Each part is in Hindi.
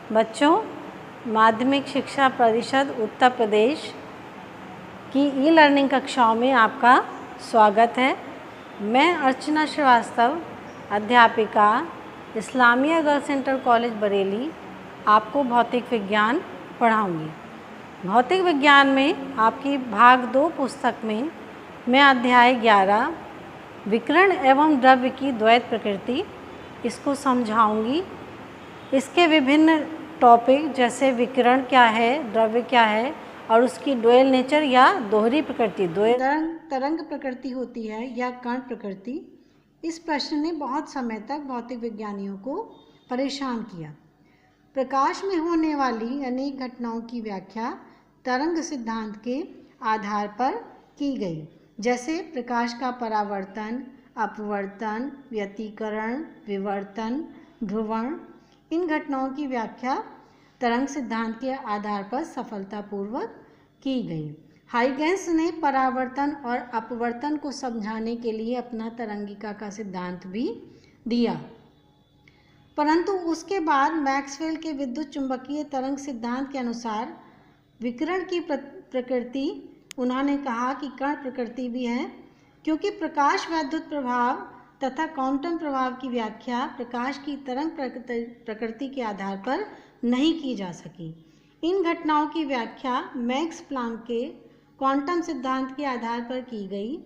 बच्चों, माध्यमिक शिक्षा परिषद उत्तर प्रदेश की ई लर्निंग कक्षाओं में आपका स्वागत है। मैं अर्चना श्रीवास्तव, अध्यापिका, Islamia girls centre college Bareilly, आपको भौतिक विज्ञान पढ़ाऊंगी। भौतिक विज्ञान में आपकी भाग 2 पुस्तक में मैं अध्याय 11 विकिरण एवं द्रव्य की द्वैत प्रकृति इसको समझाऊंगी। इसके विभिन्न टॉपिक जैसे विकिरण क्या है, द्रव्य क्या है और उसकी ड्यूअल नेचर या दोहरी प्रकृति, तरंग प्रकृति होती है या कण प्रकृति। इस प्रश्न ने बहुत समय तक भौतिक विज्ञानियों को परेशान किया। प्रकाश में होने वाली अनेक घटनाओं की व्याख्या तरंग सिद्धांत के आधार पर की गई, जैसे प्रकाश का परावर्तन, अपवर्तन, व्यतिकरण, विवर्तन, ध्रुवण। इन घटनाओं की व्याख्या तरंग सिद्धांत के आधार पर सफलतापूर्वक की गई। हाइगेंस ने परावर्तन और अपवर्तन को समझाने के लिए अपना तरंगिका का सिद्धांत भी दिया, परंतु उसके बाद मैक्सवेल के विद्युत चुंबकीय तरंग सिद्धांत के अनुसार विकिरण की प्रकृति उन्होंने कहा कि कण प्रकृति भी है, क्योंकि प्रकाश वैद्युत प्रभाव तथा क्वांटम प्रभाव की व्याख्या प्रकाश की तरंग प्रकृति के आधार पर नहीं की जा सकी। इन घटनाओं की व्याख्या मैक्स प्लांक के क्वांटम सिद्धांत के आधार पर की गई,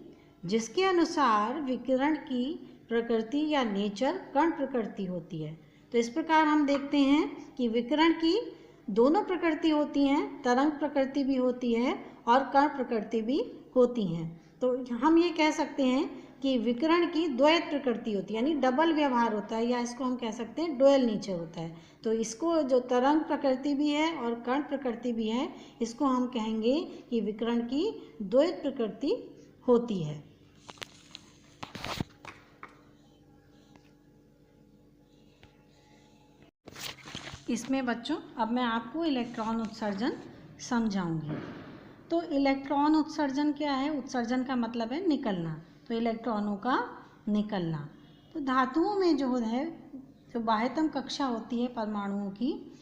जिसके अनुसार विकिरण की प्रकृति या नेचर कण प्रकृति होती है। तो इस प्रकार हम देखते हैं कि विकिरण की दोनों प्रकृति होती हैं, तरंग प्रकृति भी होती है और कण प्रकृति भी होती हैं। तो हम ये कह सकते हैं कि विकिरण की द्वैत प्रकृति होती है, यानी डबल व्यवहार होता है, या इसको हम कह सकते हैं ड्यूअल नेचर होता है। तो इसको जो तरंग प्रकृति भी है और कण प्रकृति भी है, इसको हम कहेंगे कि विकिरण की द्वैत प्रकृति होती है। इसमें बच्चों अब मैं आपको इलेक्ट्रॉन उत्सर्जन समझाऊंगी। तो इलेक्ट्रॉन उत्सर्जन क्या है? उत्सर्जन का मतलब है निकलना, तो इलेक्ट्रॉनों का निकलना। तो धातुओं में जो है, जो बाह्यतम कक्षा होती है परमाणुओं की,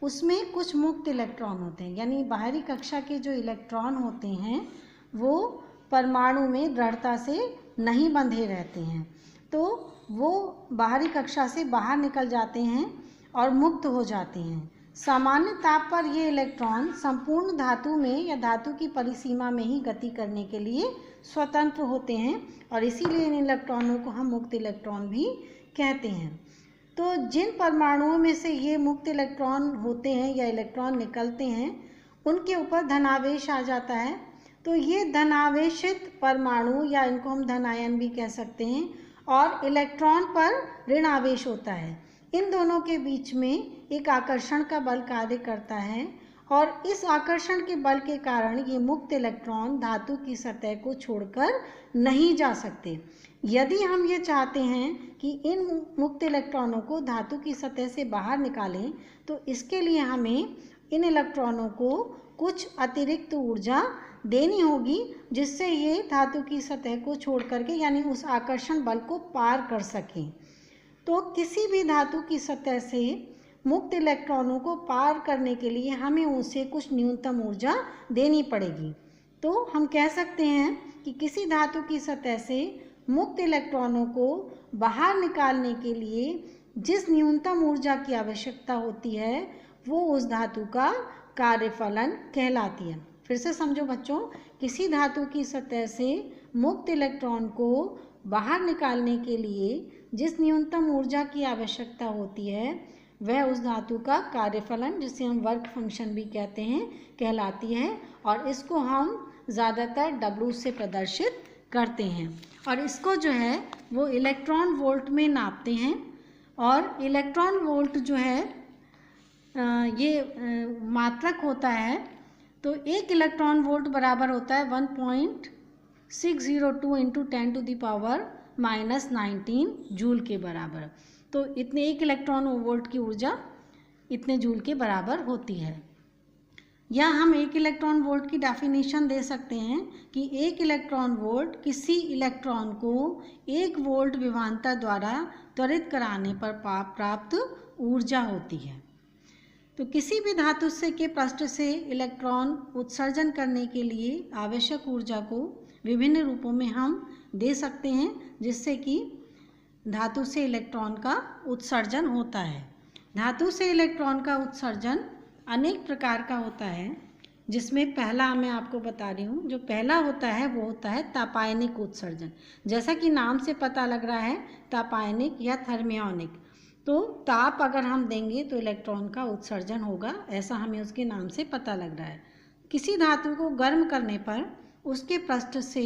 उसमें कुछ मुक्त इलेक्ट्रॉन होते हैं, यानी बाहरी कक्षा के जो इलेक्ट्रॉन होते हैं वो परमाणु में दृढ़ता से नहीं बंधे रहते हैं, तो वो बाहरी कक्षा से बाहर निकल जाते हैं और मुक्त हो जाते हैं। सामान्य ताप पर ये इलेक्ट्रॉन संपूर्ण धातु में या धातु की परिसीमा में ही गति करने के लिए स्वतंत्र होते हैं, और इसीलिए इन इलेक्ट्रॉनों को हम मुक्त इलेक्ट्रॉन भी कहते हैं। तो जिन परमाणुओं में से ये मुक्त इलेक्ट्रॉन होते हैं या इलेक्ट्रॉन निकलते हैं, उनके ऊपर धनावेश आ जाता है। तो ये धनावेशित परमाणु, या इनको हम धनायन भी कह सकते हैं, और इलेक्ट्रॉन पर ऋण आवेश होता है। इन दोनों के बीच में एक आकर्षण का बल कार्य करता है, और इस आकर्षण के बल के कारण ये मुक्त इलेक्ट्रॉन धातु की सतह को छोड़कर नहीं जा सकते। यदि हम ये चाहते हैं कि इन मुक्त इलेक्ट्रॉनों को धातु की सतह से बाहर निकालें, तो इसके लिए हमें इन इलेक्ट्रॉनों को कुछ अतिरिक्त ऊर्जा देनी होगी, जिससे ये धातु की सतह को छोड़ करके, यानी उस आकर्षण बल को पार कर सकें। तो किसी भी धातु की सतह से मुक्त इलेक्ट्रॉनों को पार करने के लिए हमें उसे कुछ न्यूनतम ऊर्जा देनी पड़ेगी। तो हम कह सकते हैं कि किसी धातु की सतह से मुक्त इलेक्ट्रॉनों को बाहर निकालने के लिए जिस न्यूनतम ऊर्जा की आवश्यकता होती है, वो उस धातु का कार्यफलन कहलाती है। फिर से समझो बच्चों, किसी धातु की सतह से मुक्त इलेक्ट्रॉन को बाहर निकालने के लिए जिस न्यूनतम ऊर्जा की आवश्यकता होती है, वह उस धातु का कार्यफलन, जिसे हम वर्क फंक्शन भी कहते हैं, कहलाती है, और इसको हम ज़्यादातर W से प्रदर्शित करते हैं, और इसको जो है वो इलेक्ट्रॉन वोल्ट में नापते हैं। और इलेक्ट्रॉन वोल्ट जो है ये मात्रक होता है। तो एक इलेक्ट्रॉन वोल्ट बराबर होता है 1.602 इंटू 10⁻⁻⁻19 जूल के बराबर। तो इतने एक इलेक्ट्रॉन वोल्ट की ऊर्जा इतने जूल के बराबर होती है। या हम एक इलेक्ट्रॉन वोल्ट की डेफिनेशन दे सकते हैं कि एक इलेक्ट्रॉन वोल्ट किसी इलेक्ट्रॉन को 1 वोल्ट विभवांतर द्वारा त्वरित कराने पर प्राप्त ऊर्जा होती है। तो किसी भी धातु से के पृष्ठ से इलेक्ट्रॉन उत्सर्जन करने के लिए आवश्यक ऊर्जा को विभिन्न रूपों में हम दे सकते हैं, जिससे कि धातु से इलेक्ट्रॉन का उत्सर्जन होता है। धातु से इलेक्ट्रॉन का उत्सर्जन अनेक प्रकार का होता है, जिसमें पहला मैं आपको बता रही हूँ। जो पहला होता है वो होता है तापायनिक उत्सर्जन। जैसा कि नाम से पता लग रहा है, तापायनिक या थर्मियोनिक। तो ताप अगर हम देंगे तो इलेक्ट्रॉन का उत्सर्जन होगा, ऐसा हमें उसके नाम से पता लग रहा है। किसी धातु को गर्म करने पर उसके पृष्ठ से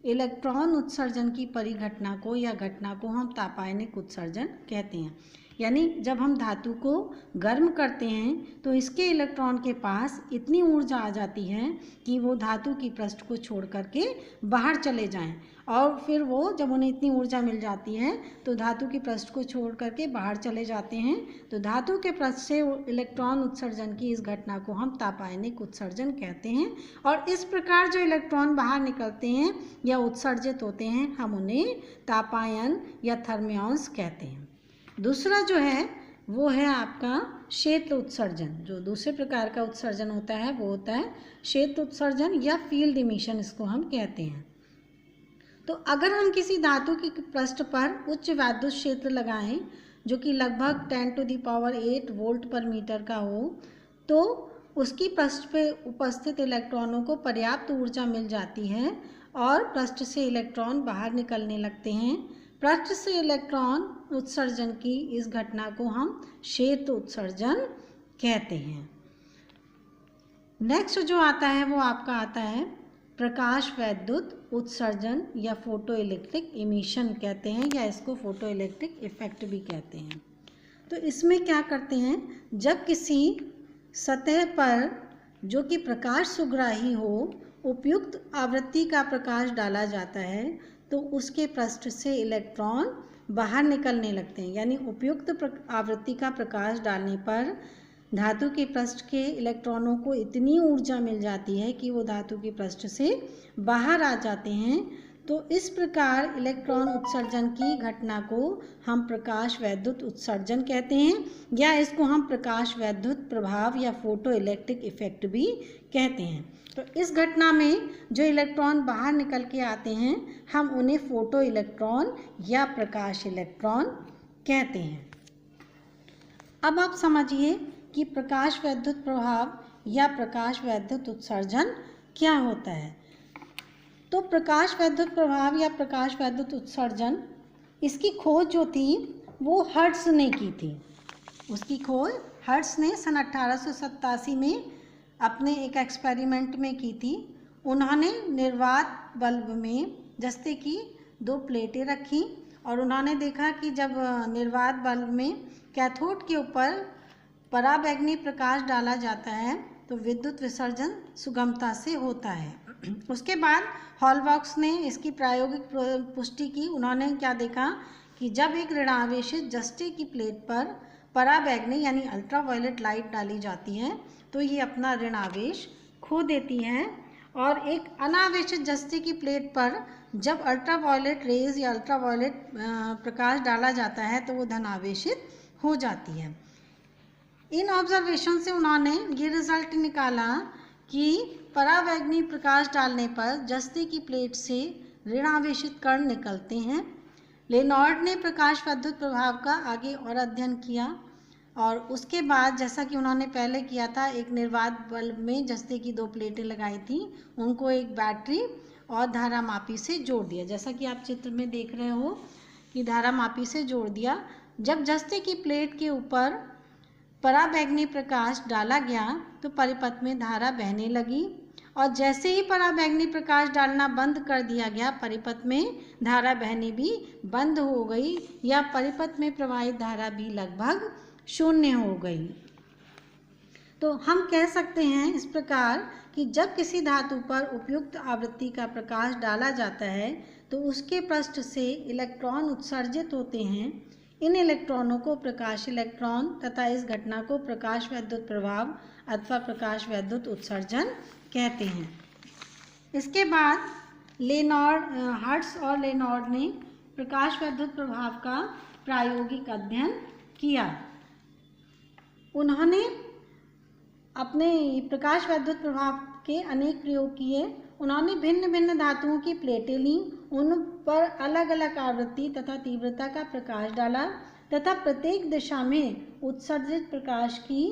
इलेक्ट्रॉन उत्सर्जन की परिघटना को या घटना को हम तापायनिक उत्सर्जन कहते हैं। यानी जब हम धातु को गर्म करते हैं तो इसके इलेक्ट्रॉन के पास इतनी ऊर्जा आ जाती है कि वो धातु की पृष्ठ को छोड़ करके बाहर चले जाएं, और फिर वो जब उन्हें इतनी ऊर्जा मिल जाती है तो धातु की पृष्ठ को छोड़ करके बाहर चले जाते हैं। तो धातु के पृष्ठ से इलेक्ट्रॉन उत्सर्जन की इस घटना को हम तापायनिक उत्सर्जन कहते हैं। और इस प्रकार जो इलेक्ट्रॉन बाहर निकलते हैं या उत्सर्जित होते हैं, हम उन्हें तापायन या थर्मियॉन्स कहते हैं। दूसरा जो है वो है आपका क्षेत्र उत्सर्जन। जो दूसरे प्रकार का उत्सर्जन होता है वो होता है क्षेत्र उत्सर्जन या फील्ड इमिशन, इसको हम कहते हैं। तो अगर हम किसी धातु की पृष्ठ पर उच्च विद्युत क्षेत्र लगाएं जो कि लगभग 10⁸ वोल्ट पर मीटर का हो, तो उसकी पृष्ठ पे उपस्थित इलेक्ट्रॉनों को पर्याप्त ऊर्जा मिल जाती है और पृष्ठ से इलेक्ट्रॉन बाहर निकलने लगते हैं। पृष्ठ से इलेक्ट्रॉन उत्सर्जन की इस घटना को हम क्षेत्र उत्सर्जन कहते हैं। नेक्स्ट जो आता है वो आपका आता है प्रकाश वैद्युत उत्सर्जन या फोटो इलेक्ट्रिक इमिशन कहते हैं, या इसको फोटो इलेक्ट्रिक इफेक्ट भी कहते हैं। तो इसमें क्या करते हैं, जब किसी सतह पर जो कि प्रकाश सुग्राही हो उपयुक्त आवृत्ति का प्रकाश डाला जाता है तो उसके पृष्ठ से इलेक्ट्रॉन बाहर निकलने लगते हैं। यानी उपयुक्त आवृत्ति का प्रकाश डालने पर धातु के पृष्ठ के इलेक्ट्रॉनों को इतनी ऊर्जा मिल जाती है कि वो धातु के पृष्ठ से बाहर आ जाते हैं। तो इस प्रकार इलेक्ट्रॉन उत्सर्जन की घटना को हम प्रकाश वैद्युत उत्सर्जन कहते हैं, या इसको हम प्रकाश वैद्युत प्रभाव या फोटो इलेक्ट्रिक इफेक्ट भी कहते हैं। तो इस घटना में जो इलेक्ट्रॉन बाहर निकल के आते हैं हम उन्हें फोटो इलेक्ट्रॉन या प्रकाश इलेक्ट्रॉन कहते हैं। अब आप समझिए कि प्रकाश वैद्युत प्रभाव या प्रकाश वैद्युत उत्सर्जन क्या होता है। तो प्रकाश वैद्युत प्रभाव या प्रकाश वैद्युत उत्सर्जन, इसकी खोज जो थी वो हर्ट्ज ने की थी। उसकी खोज हर्ट्ज ने सन 1887 में अपने एक एक्सपेरिमेंट में की थी। उन्होंने निर्वात बल्ब में जस्ते की 2 प्लेटें रखी और उन्होंने देखा कि जब निर्वात बल्ब में कैथोड के ऊपर पराबैंगनी प्रकाश डाला जाता है तो विद्युत विसर्जन सुगमता से होता है। उसके बाद हॉलबॉक्स ने इसकी प्रायोगिक पुष्टि की। उन्होंने क्या देखा कि जब एक ऋणावेशित जस्ते की प्लेट पर पराबैंगनी यानी अल्ट्रावायलेट लाइट डाली जाती है तो ये अपना ऋण आवेश खो देती है, और एक अनावेशित जस्ते की प्लेट पर जब अल्ट्रावायलेट रेज या अल्ट्रावायलेट प्रकाश डाला जाता है तो वो धनावेशित हो जाती है। इन ऑब्जर्वेशन से उन्होंने ये रिजल्ट निकाला कि पराबैंगनी प्रकाश डालने पर जस्ते की प्लेट से ऋणावेशित कण निकलते हैं। लेनॉर्ड ने प्रकाश वैद्युत प्रभाव का आगे और अध्ययन किया और उसके बाद जैसा कि उन्होंने पहले किया था, एक निर्वात बल्ब में जस्ते की 2 प्लेटें लगाई थी, उनको एक बैटरी और धारामापी से जोड़ दिया। जैसा कि आप चित्र में देख रहे हो कि धारामापी से जोड़ दिया। जब जस्ते की प्लेट के ऊपर पराबैंगनी प्रकाश डाला गया तो परिपथ में धारा बहने लगी, और जैसे ही पराबैंगनी प्रकाश डालना बंद कर दिया गया परिपथ में धारा बहनी भी बंद हो गई, या परिपथ में प्रवाहित धारा भी लगभग शून्य हो गई। तो हम कह सकते हैं इस प्रकार कि जब किसी धातु पर उपयुक्त आवृत्ति का प्रकाश डाला जाता है तो उसके पृष्ठ से इलेक्ट्रॉन उत्सर्जित होते हैं। इन इलेक्ट्रॉनों को प्रकाश इलेक्ट्रॉन तथा इस घटना को प्रकाश वैद्युत प्रभाव अथवा प्रकाश वैद्युत उत्सर्जन कहते हैं। इसके बाद हर्ट्ज और लेनॉर्ड ने प्रकाश वैद्युत प्रभाव का प्रायोगिक अध्ययन किया। उन्होंने अपने प्रकाश वैद्युत प्रभाव के अनेक प्रयोग किए। उन्होंने भिन्न भिन्न धातुओं की प्लेटें ली, उन पर अलग अलग आवृत्ति तथा तीव्रता का प्रकाश डाला तथा प्रत्येक दिशा में उत्सर्जित प्रकाश की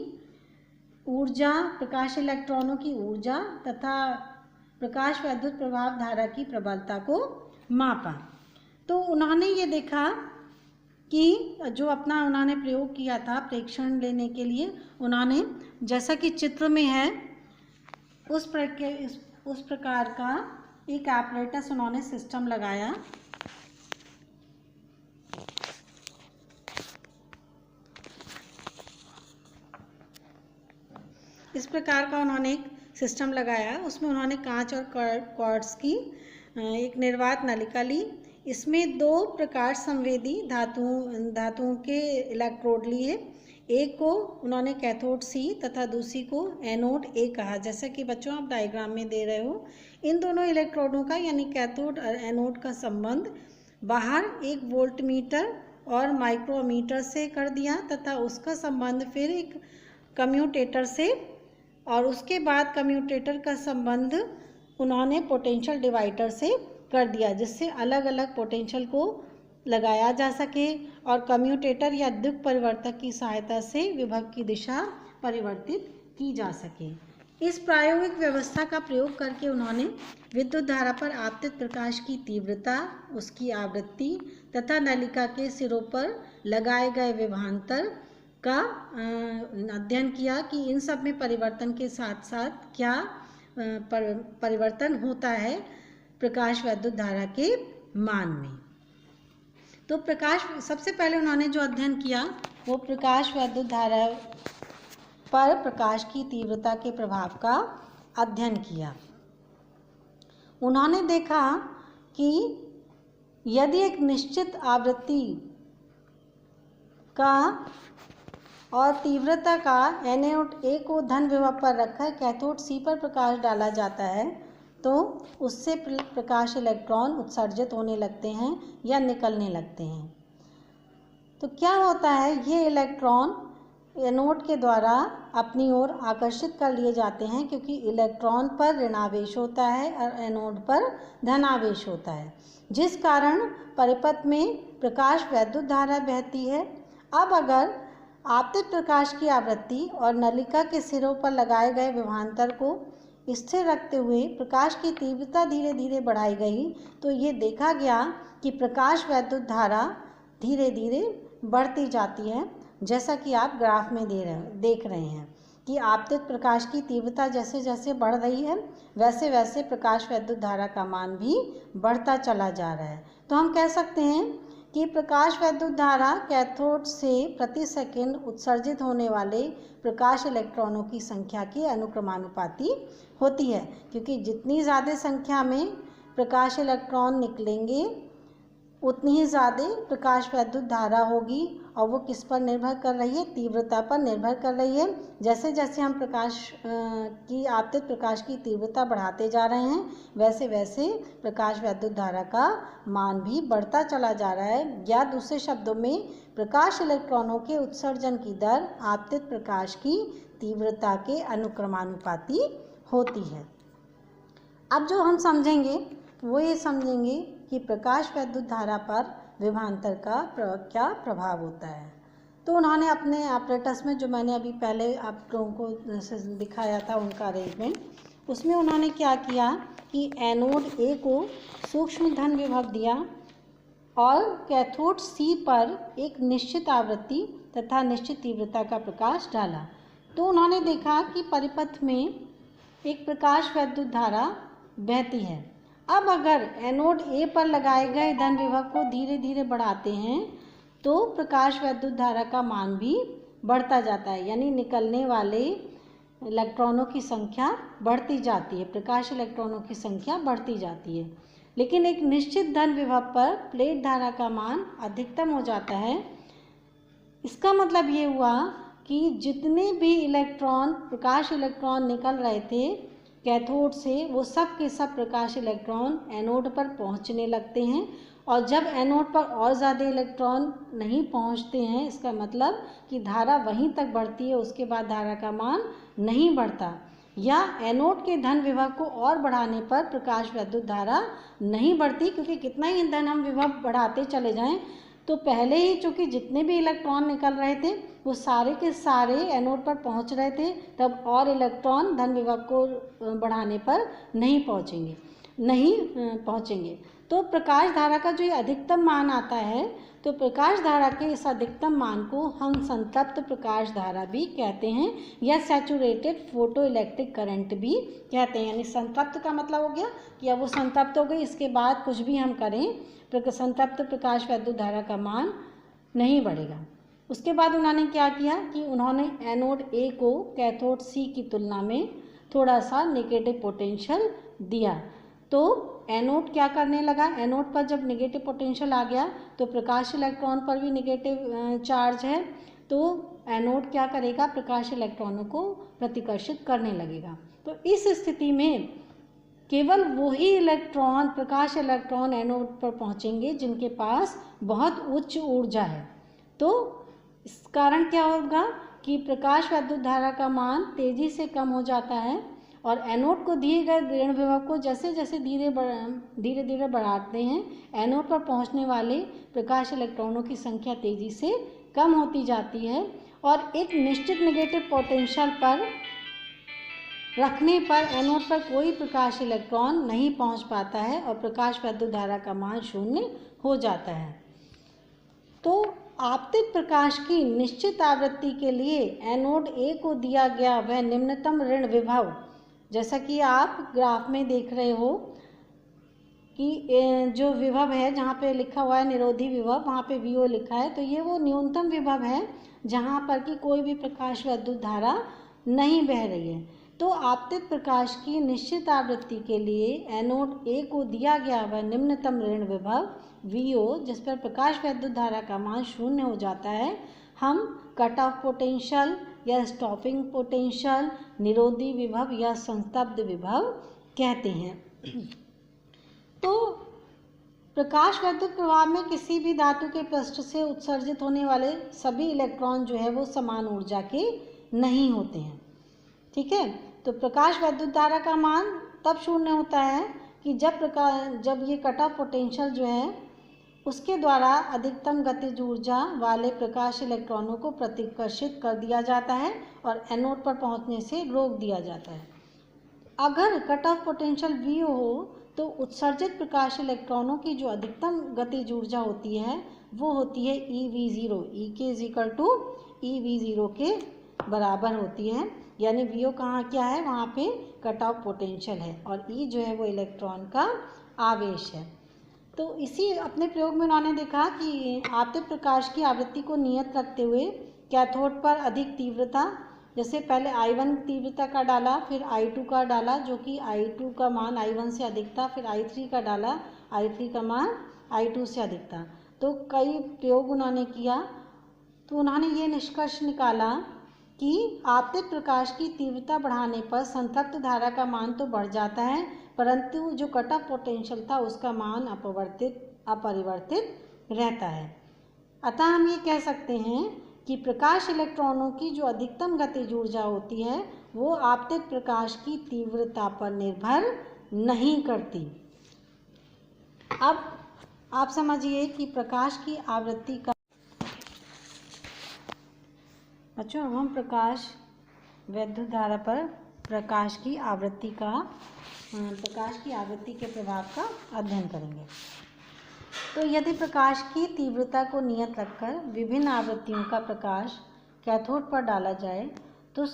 ऊर्जा, प्रकाश इलेक्ट्रॉनों की ऊर्जा तथा प्रकाश वैद्युत प्रभाव धारा की प्रबलता को मापा। तो उन्होंने ये देखा कि जो अपना उन्होंने प्रयोग किया था प्रेक्षण लेने के लिए, उन्होंने जैसा कि चित्र में है उस प्रकार का एक एपरेटस उन्होंने सिस्टम लगाया। इस प्रकार का उन्होंने एक सिस्टम लगाया। उसमें उन्होंने कांच और क्वार्ट्ज की एक निर्वात नलिका ली। इसमें 2 प्रकाश संवेदी धातुओं के इलेक्ट्रोड लिए। एक को उन्होंने कैथोड सी तथा दूसरी को एनोड ए कहा, जैसा कि बच्चों आप डायग्राम में दे रहे हो। इन दोनों इलेक्ट्रोडों का यानी कैथोड और एनोड का संबंध बाहर एक वोल्टमीटर और माइक्रोमीटर से कर दिया तथा उसका संबंध फिर एक कम्यूटेटर से, और उसके बाद कम्यूटेटर का संबंध उन्होंने पोटेंशियल डिवाइडर से कर दिया, जिससे अलग अलग पोटेंशियल को लगाया जा सके और कम्यूटेटर या द्विक परिवर्तक की सहायता से विभव की दिशा परिवर्तित की जा सके। इस प्रायोगिक व्यवस्था का प्रयोग करके उन्होंने विद्युत धारा पर आपतित प्रकाश की तीव्रता, उसकी आवृत्ति तथा नलिका के सिरों पर लगाए गए विभवांतर का अध्ययन किया कि इन सब में परिवर्तन के साथ साथ क्या परिवर्तन होता है प्रकाश वैद्युत धारा के मान में। तो सबसे पहले उन्होंने जो अध्ययन किया वो प्रकाश वैद्युत धारा पर प्रकाश की तीव्रता के प्रभाव का अध्ययन किया। उन्होंने देखा कि यदि एक निश्चित आवृत्ति का और तीव्रता का एनोड ए को धन विभव पर रखकर कैथोड सी पर प्रकाश डाला जाता है तो उससे प्रकाश इलेक्ट्रॉन उत्सर्जित होने लगते हैं या निकलने लगते हैं। तो क्या होता है, ये इलेक्ट्रॉन एनोड के द्वारा अपनी ओर आकर्षित कर लिए जाते हैं क्योंकि इलेक्ट्रॉन पर ऋणावेश होता है और एनोड पर धनावेश होता है, जिस कारण परिपथ में प्रकाश वैद्युत धारा बहती है। अब अगर आपतित प्रकाश की आवृत्ति और नलिका के सिरों पर लगाए गए विभवांतर को स्थिर रखते हुए प्रकाश की तीव्रता धीरे धीरे बढ़ाई गई तो ये देखा गया कि प्रकाश वैद्युत धारा धीरे धीरे बढ़ती जाती है, जैसा कि आप ग्राफ में देख रहे हैं कि आपतित प्रकाश की तीव्रता जैसे जैसे बढ़ रही है वैसे वैसे प्रकाश वैद्युत धारा का मान भी बढ़ता चला जा रहा है। तो हम कह सकते हैं कि प्रकाश वैद्युत धारा कैथोड से प्रति सेकंड उत्सर्जित होने वाले प्रकाश इलेक्ट्रॉनों की संख्या के अनुक्रमानुपाती होती है, क्योंकि जितनी ज़्यादा संख्या में प्रकाश इलेक्ट्रॉन निकलेंगे उतनी ही ज़्यादा प्रकाश वैद्युत धारा होगी। और वो किस पर निर्भर कर रही है, तीव्रता पर निर्भर कर रही है। जैसे जैसे हम आपतित प्रकाश की तीव्रता बढ़ाते जा रहे हैं वैसे वैसे प्रकाश वैद्युत धारा का मान भी बढ़ता चला जा रहा है, या दूसरे शब्दों में प्रकाश इलेक्ट्रॉनों के उत्सर्जन की दर आपतित प्रकाश की तीव्रता के अनुक्रमानुपाती होती है। अब जो हम समझेंगे वो ये समझेंगे कि प्रकाश वैद्युत धारा पर विभवांतर का क्या प्रभाव होता है। तो उन्होंने अपने एपरेटस में, जो मैंने अभी पहले आप लोगों को दिखाया था उनका अरेंजमेंट, उसमें उन्होंने क्या किया कि एनोड ए को सूक्ष्म धन विभव दिया और कैथोड सी पर एक निश्चित आवृत्ति तथा निश्चित तीव्रता का प्रकाश डाला। तो उन्होंने देखा कि परिपथ में एक प्रकाश वैद्युत धारा बहती है। अब अगर एनोड ए पर लगाए गए धन विभव को धीरे धीरे बढ़ाते हैं तो प्रकाश वैद्युत धारा का मान भी बढ़ता जाता है, यानी निकलने वाले इलेक्ट्रॉनों की संख्या बढ़ती जाती है, प्रकाश इलेक्ट्रॉनों की संख्या बढ़ती जाती है। लेकिन एक निश्चित धन विभव पर प्लेट धारा का मान अधिकतम हो जाता है। इसका मतलब ये हुआ कि जितने भी प्रकाश इलेक्ट्रॉन निकल रहे थे कैथोड से, वो सब के सब प्रकाश इलेक्ट्रॉन एनोड पर पहुंचने लगते हैं और जब एनोड पर और ज़्यादा इलेक्ट्रॉन नहीं पहुंचते हैं, इसका मतलब कि धारा वहीं तक बढ़ती है, उसके बाद धारा का मान नहीं बढ़ता। या एनोड के धन विभव को और बढ़ाने पर प्रकाश वैद्युत धारा नहीं बढ़ती, क्योंकि कितना ही धन हम विभव बढ़ाते चले जाएं तो पहले ही चूँकि जितने भी इलेक्ट्रॉन निकल रहे थे वो सारे के सारे एनोड पर पहुंच रहे थे, तब और इलेक्ट्रॉन धन विभव को बढ़ाने पर नहीं पहुंचेंगे। तो प्रकाश धारा का जो ये अधिकतम मान आता है, तो प्रकाश धारा के इस अधिकतम मान को हम संतप्त प्रकाश धारा भी कहते हैं या सैचुरेटेड फोटो इलेक्ट्रिक करंट भी कहते हैं। यानी संतप्त का मतलब हो गया कि अब वो संतप्त हो गई, इसके बाद कुछ भी हम करें संतप्त प्रकाश वैद्युत धारा का मान नहीं बढ़ेगा। उसके बाद उन्होंने क्या किया कि उन्होंने एनोड ए को कैथोड सी की तुलना में थोड़ा सा नेगेटिव पोटेंशियल दिया। तो एनोड क्या करने लगा, एनोड पर जब नेगेटिव पोटेंशियल आ गया तो प्रकाश इलेक्ट्रॉन पर भी नेगेटिव चार्ज है, तो एनोड क्या करेगा, प्रकाश इलेक्ट्रॉनों को प्रतिकर्षित करने लगेगा। तो इस स्थिति में केवल वही इलेक्ट्रॉन, प्रकाश इलेक्ट्रॉन एनोड पर पहुंचेंगे जिनके पास बहुत उच्च ऊर्जा है। तो इस कारण क्या होगा कि प्रकाश वैद्युत धारा का मान तेजी से कम हो जाता है और एनोड को दिए गए ऋण विभव को जैसे जैसे धीरे धीरे बढ़ाते हैं, एनोड पर पहुंचने वाले प्रकाश इलेक्ट्रॉनों की संख्या तेजी से कम होती जाती है और एक निश्चित नेगेटिव पोटेंशियल पर रखने पर एनोड पर कोई प्रकाश इलेक्ट्रॉन नहीं पहुंच पाता है और प्रकाश वैद्युत धारा का मान 0 हो जाता है। तो आपतित प्रकाश की निश्चित आवृत्ति के लिए एनोड ए को दिया गया वह निम्नतम ऋण विभव, जैसा कि आप ग्राफ में देख रहे हो कि जो विभव है जहाँ पे लिखा हुआ है निरोधी विभव, वहाँ पे वीओ लिखा है, तो ये वो न्यूनतम विभव है जहाँ पर कि कोई भी प्रकाश वैद्युत धारा नहीं बह रही है। तो आपतित प्रकाश की निश्चित आवृत्ति के लिए एनोड ए को दिया गया वह निम्नतम ऋण विभव वीओ, जिस पर प्रकाश वैद्युत धारा का मान 0 हो जाता है, हम कट ऑफ पोटेंशियल या स्टॉपिंग पोटेंशियल, निरोधी विभव या संतप्त विभव कहते हैं। तो प्रकाश वैद्युत प्रभाव में किसी भी धातु के पृष्ठ से उत्सर्जित होने वाले सभी इलेक्ट्रॉन जो है वो समान ऊर्जा के नहीं होते हैं। ठीक है, तो प्रकाश वैद्युत धारा का मान तब 0 होता है कि जब ये कट ऑफ पोटेंशियल जो है उसके द्वारा अधिकतम गतिज ऊर्जा वाले प्रकाश इलेक्ट्रॉनों को प्रतिकर्षित कर दिया जाता है और एनोड पर पहुंचने से रोक दिया जाता है। अगर कट ऑफ पोटेंशियल वी हो तो उत्सर्जित प्रकाश इलेक्ट्रॉनों की जो अधिकतम गतिज ऊर्जा होती है वो होती है EV0, EV0 के बराबर होती है। यानी वीओ कहाँ क्या है, वहाँ पे कट ऑफ पोटेंशियल है और ई जो है वो इलेक्ट्रॉन का आवेश है। तो इसी अपने प्रयोग में उन्होंने देखा कि आपतित प्रकाश की आवृत्ति को नियत रखते हुए कैथोड पर अधिक तीव्रता, जैसे पहले I1 तीव्रता का डाला, फिर I2 का डाला जो कि I2 का मान I1 से अधिक था, फिर I3 का डाला, I3 का मान I2 से अधिक था। तो कई प्रयोग उन्होंने किया तो उन्होंने ये निष्कर्ष निकाला कि आपतित प्रकाश की तीव्रता बढ़ाने पर संतप्त धारा का मान तो बढ़ जाता है, परंतु जो कट ऑफ पोटेंशियल था उसका मान अपरिवर्तित रहता है। अतः हम ये कह सकते हैं कि प्रकाश इलेक्ट्रॉनों की जो अधिकतम गतिज ऊर्जा होती है वो आपतित प्रकाश की तीव्रता पर निर्भर नहीं करती। अब आप समझिए कि प्रकाश की आवृत्ति का बच्चों, अब हम प्रकाश वैद्युत धारा पर प्रकाश की आवृत्ति के प्रभाव का अध्ययन करेंगे। तो यदि प्रकाश की तीव्रता को नियत रखकर विभिन्न आवृत्तियों का प्रकाश कैथोड पर डाला जाए तो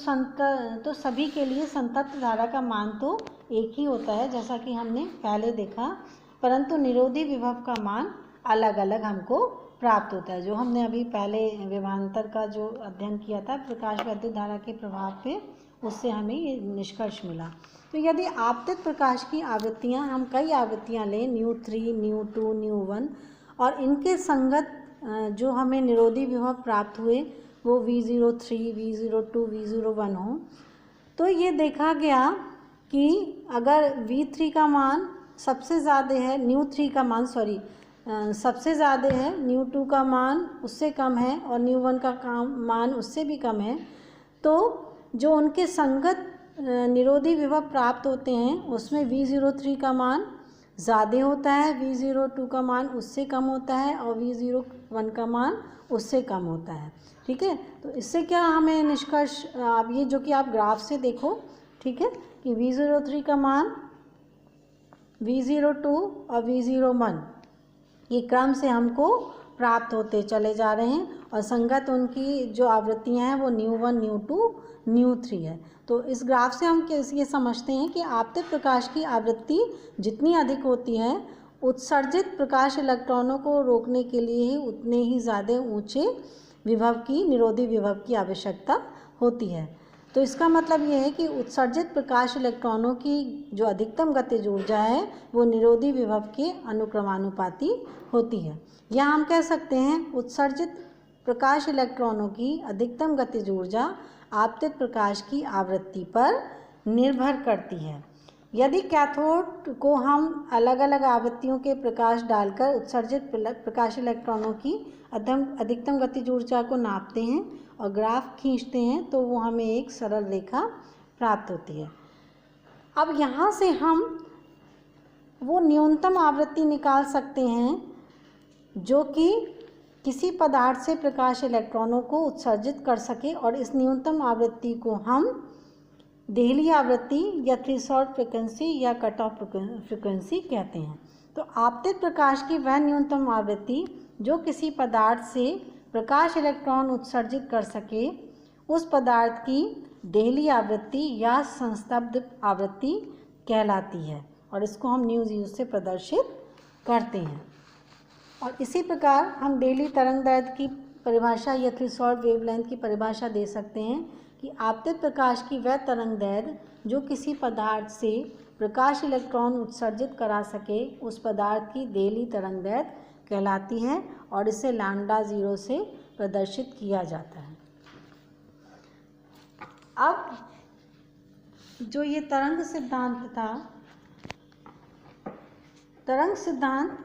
सभी के लिए संतप्त धारा का मान तो एक ही होता है, जैसा कि हमने पहले देखा, परंतु निरोधी विभव का मान अलग अलग हमको प्राप्त होता है। जो हमने अभी पहले विभवांतर का जो अध्ययन किया था प्रकाश वैद्युत धारा के प्रभाव पे, उससे हमें ये निष्कर्ष मिला। तो यदि आपतित प्रकाश की आवृत्तियाँ, हम कई आवृत्तियाँ लें, ν3, ν2, ν1, और इनके संगत जो हमें निरोधी विभव प्राप्त हुए वो V03, V02, V01 हो, तो ये देखा गया कि अगर V3 का मान सबसे ज़्यादा है, ν3 का मान सबसे ज़्यादा है, ν2 का मान उससे कम है और ν1 का मान उससे भी कम है, तो जो उनके संगत निरोधी विभव प्राप्त होते हैं उसमें V03 का मान ज़्यादा होता है, V02 का मान उससे कम होता है और V01 का मान उससे कम होता है। ठीक है, तो इससे क्या हमें निष्कर्ष, आप ये जो कि आप ग्राफ से देखो, ठीक है, कि V03 का मान, V02 और V01 ये क्रम से हमको प्राप्त होते चले जा रहे हैं और संगत उनकी जो आवृत्तियां हैं वो ν1, ν2, ν3 है। तो इस ग्राफ से हम ये समझते हैं कि आपतित प्रकाश की आवृत्ति जितनी अधिक होती है, उत्सर्जित प्रकाश इलेक्ट्रॉनों को रोकने के लिए ही उतने ही ज़्यादा ऊंचे विभव की, निरोधी विभव की आवश्यकता होती है। तो इसका मतलब ये है कि उत्सर्जित प्रकाश इलेक्ट्रॉनों की जो अधिकतम गतिज ऊर्जा है वो निरोधी विभव के अनुक्रमानुपाती होती है, या हम कह सकते हैं उत्सर्जित प्रकाश इलेक्ट्रॉनों की अधिकतम गतिज ऊर्जा आपतित प्रकाश की आवृत्ति पर निर्भर करती है। यदि कैथोड को हम अलग अलग आवृत्तियों के प्रकाश डालकर उत्सर्जित प्रकाश इलेक्ट्रॉनों की अधिकतम गतिज ऊर्जा को नापते हैं और ग्राफ खींचते हैं तो वो हमें एक सरल रेखा प्राप्त होती है। अब यहाँ से हम वो न्यूनतम आवृत्ति निकाल सकते हैं जो कि किसी पदार्थ से प्रकाश इलेक्ट्रॉनों को उत्सर्जित कर सके, और इस न्यूनतम आवृत्ति को हम देहली आवृत्ति या थ्रेशोल्ड फ्रीक्वेंसी या कट ऑफ फ्रीक्वेंसी कहते हैं। तो आपतित प्रकाश की वह न्यूनतम आवृत्ति जो किसी पदार्थ से प्रकाश इलेक्ट्रॉन उत्सर्जित कर सके, उस पदार्थ की देहली आवृत्ति या संस्तब्ध आवृत्ति कहलाती है, और इसको हम ν0 से प्रदर्शित करते हैं। और इसी प्रकार हम देहली तरंग दैर्ध्य की परिभाषा या थ्रेशोल्ड वेवलेंथ की परिभाषा दे सकते हैं कि आपतित प्रकाश की वह तरंग दैर्ध्य जो किसी पदार्थ से प्रकाश इलेक्ट्रॉन उत्सर्जित करा सके, उस पदार्थ की देहली तरंग दैर्ध्य कहलाती है, और इसे λ0 से प्रदर्शित किया जाता है। अब जो ये तरंग सिद्धांत था, तरंग सिद्धांत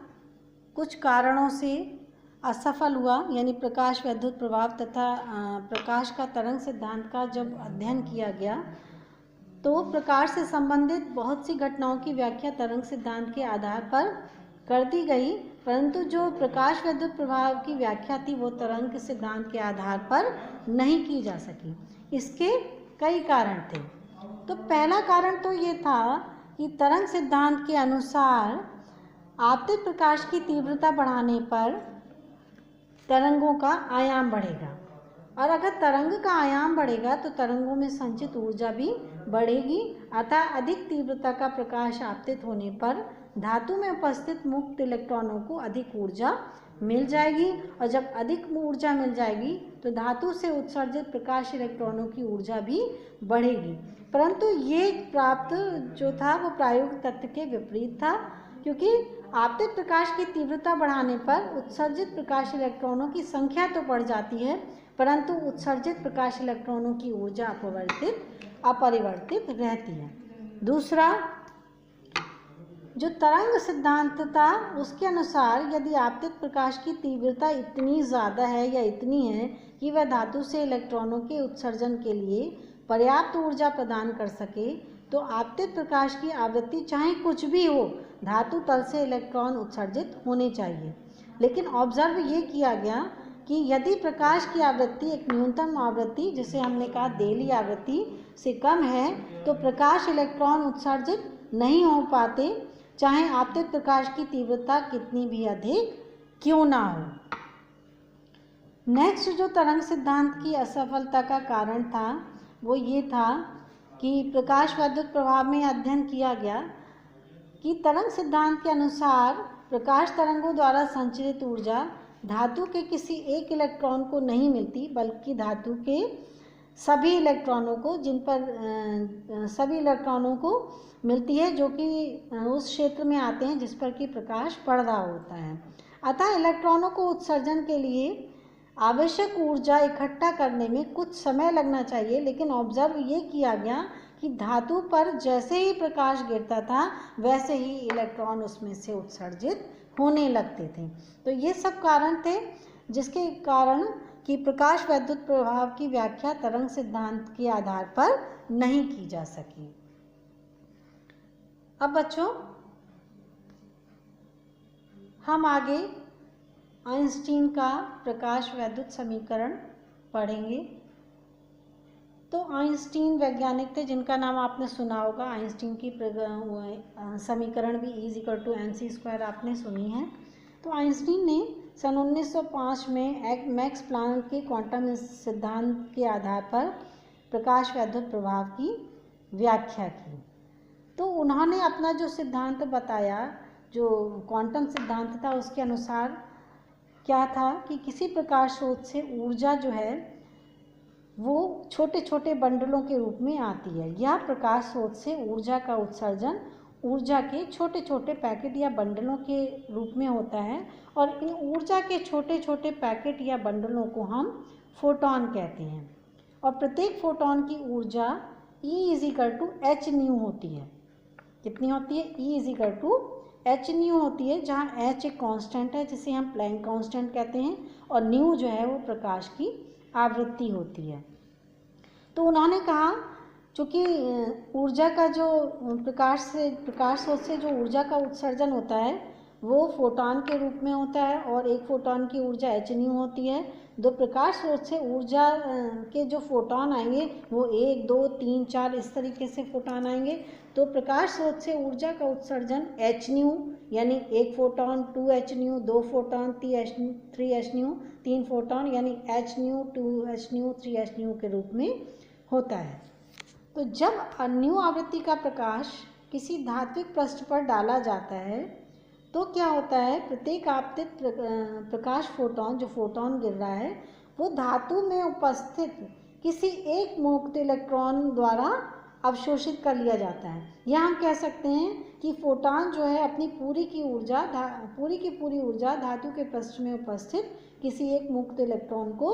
कुछ कारणों से असफल हुआ, यानी प्रकाश वैद्युत प्रभाव तथा प्रकाश का तरंग सिद्धांत का जब अध्ययन किया गया तो प्रकाश से संबंधित बहुत सी घटनाओं की व्याख्या तरंग सिद्धांत के आधार पर कर दी गई, परंतु जो प्रकाश वैद्युत प्रभाव की व्याख्या थी वो तरंग सिद्धांत के आधार पर नहीं की जा सकी। इसके कई कारण थे। तो पहला कारण तो ये था कि तरंग सिद्धांत के अनुसार आपतित प्रकाश की तीव्रता बढ़ाने पर तरंगों का आयाम बढ़ेगा, और अगर तरंग का आयाम बढ़ेगा तो तरंगों में संचित ऊर्जा भी बढ़ेगी। अतः अधिक तीव्रता का प्रकाश आपतित होने पर धातु में उपस्थित मुक्त इलेक्ट्रॉनों को अधिक ऊर्जा मिल जाएगी, और जब अधिक ऊर्जा मिल जाएगी तो धातु से उत्सर्जित प्रकाश इलेक्ट्रॉनों की ऊर्जा भी बढ़ेगी। परंतु ये प्राप्त जो था वो प्रायोगिक तथ्य के विपरीत था, क्योंकि आपतित प्रकाश की तीव्रता बढ़ाने पर उत्सर्जित प्रकाश इलेक्ट्रॉनों की संख्या तो बढ़ जाती है, परंतु उत्सर्जित प्रकाश इलेक्ट्रॉनों की ऊर्जा अपरिवर्तित रहती है। दूसरा, जो तरंग सिद्धांत था उसके अनुसार यदि आपतित प्रकाश की तीव्रता इतनी ज़्यादा है या इतनी है कि वह धातु से इलेक्ट्रॉनों के उत्सर्जन के लिए पर्याप्त ऊर्जा प्रदान कर सके, तो आपतित प्रकाश की आवृत्ति चाहे कुछ भी हो, धातु तल से इलेक्ट्रॉन उत्सर्जित होने चाहिए। लेकिन ऑब्जर्व ये किया गया कि यदि प्रकाश की आवृत्ति एक न्यूनतम आवृत्ति, जिसे हमने कहा देहली आवृत्ति से कम है, तो प्रकाश इलेक्ट्रॉन उत्सर्जित नहीं हो पाते, चाहे आपतित प्रकाश की तीव्रता कितनी भी अधिक क्यों ना हो। नेक्स्ट जो तरंग सिद्धांत की असफलता का कारण था वो ये था कि प्रकाश वैद्युत प्रभाव में अध्ययन किया गया कि तरंग सिद्धांत के अनुसार प्रकाश तरंगों द्वारा संचरित ऊर्जा धातु के किसी एक इलेक्ट्रॉन को नहीं मिलती, बल्कि धातु के सभी इलेक्ट्रॉनों को सभी इलेक्ट्रॉनों को मिलती है जो कि उस क्षेत्र में आते हैं जिस पर कि प्रकाश पड़ रहा होता है। अतः इलेक्ट्रॉनों को उत्सर्जन के लिए आवश्यक ऊर्जा इकट्ठा करने में कुछ समय लगना चाहिए, लेकिन ऑब्जर्व ये किया गया कि धातु पर जैसे ही प्रकाश गिरता था वैसे ही इलेक्ट्रॉन उसमें से उत्सर्जित होने लगते थे। तो ये सब कारण थे जिसके कारण कि प्रकाश वैद्युत प्रभाव की व्याख्या तरंग सिद्धांत के आधार पर नहीं की जा सकी। अब बच्चों हम आगे आइंस्टीन का प्रकाश वैद्युत समीकरण पढ़ेंगे। तो आइंस्टीन वैज्ञानिक थे जिनका नाम आपने सुना होगा। आइंस्टीन की समीकरण भी E=mc² आपने सुनी है। तो आइंस्टीन ने सन 1905 में मैक्स प्लांक के क्वांटम सिद्धांत के आधार पर प्रकाश वैद्युत प्रभाव की व्याख्या की। तो उन्होंने अपना जो सिद्धांत बताया, जो क्वांटम सिद्धांत था, उसके अनुसार क्या था कि किसी प्रकाश स्रोत से ऊर्जा जो है वो छोटे छोटे बंडलों के रूप में आती है। यह प्रकाश स्रोत से ऊर्जा का उत्सर्जन ऊर्जा के छोटे छोटे पैकेट या बंडलों के रूप में होता है, और इन ऊर्जा के छोटे छोटे पैकेट या बंडलों को हम फोटॉन कहते हैं। और प्रत्येक फोटॉन की ऊर्जा E=hν होती है। कितनी होती है? E=hν होती है, जहाँ h एक कांस्टेंट है जिसे हम प्लैंक कांस्टेंट कहते हैं, और न्यू जो है वो प्रकाश की आवृत्ति होती है। तो उन्होंने कहा चूँकि ऊर्जा का जो प्रकाश स्रोत से जो ऊर्जा का उत्सर्जन होता है वो फोटॉन के रूप में होता है, और एक फोटॉन की ऊर्जा hν होती है। दो प्रकाश स्रोत से ऊर्जा के जो फोटॉन आएंगे वो 1, 2, 3, 4 इस तरीके से फोटॉन आएंगे। तो प्रकाश स्रोत से ऊर्जा का उत्सर्जन hν यानी एक photon 2hν, 2 photon 3hν, 3 photon यानी hν, 2hν, 3hν के रूप में होता है। तो जब न्यू आवृत्ति का प्रकाश किसी धात्विक पृष्ठ पर डाला जाता है तो क्या होता है, प्रत्येक आपतित प्रकाश फोटॉन, जो फोटॉन गिर रहा है, वो धातु में उपस्थित किसी एक मुक्त इलेक्ट्रॉन द्वारा अवशोषित कर लिया जाता है। या हम कह सकते हैं कि फोटॉन जो है अपनी पूरी की पूरी ऊर्जा धातु के पृष्ठ में उपस्थित किसी एक मुक्त इलेक्ट्रॉन को